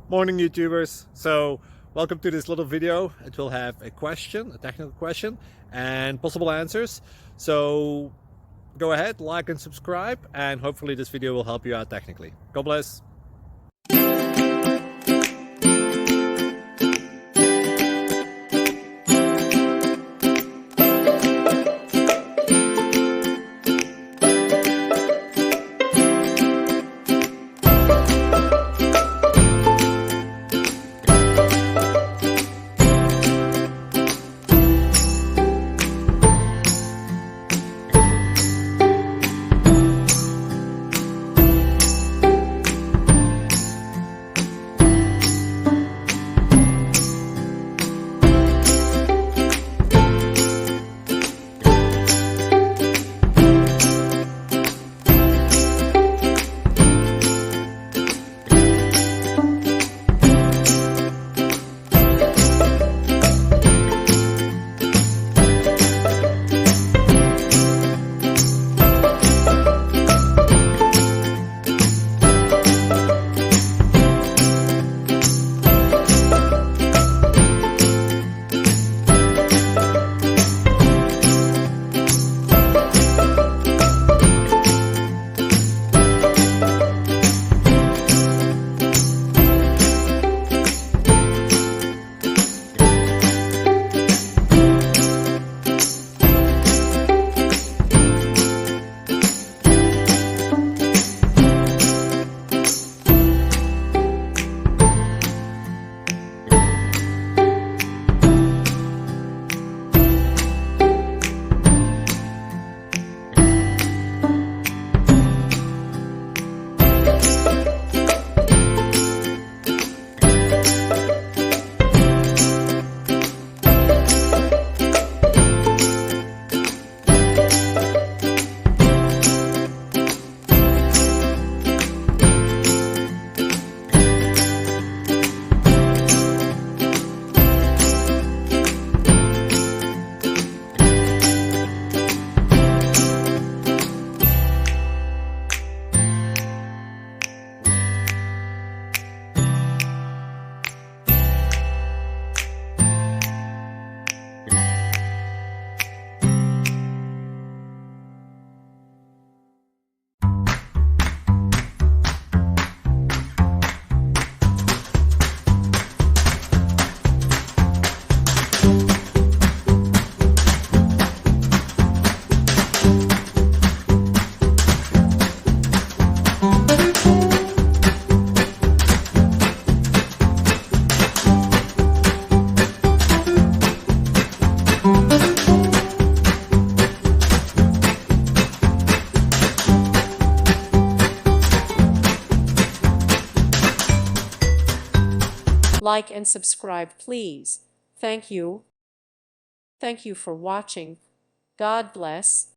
Morning YouTubers. So welcome to this little video. It will have a question, a technical question, and possible answers. So go ahead, like and subscribe, and hopefully this video will help you out technically. God bless. Like and subscribe, please. Thank you. Thank you for watching. God bless.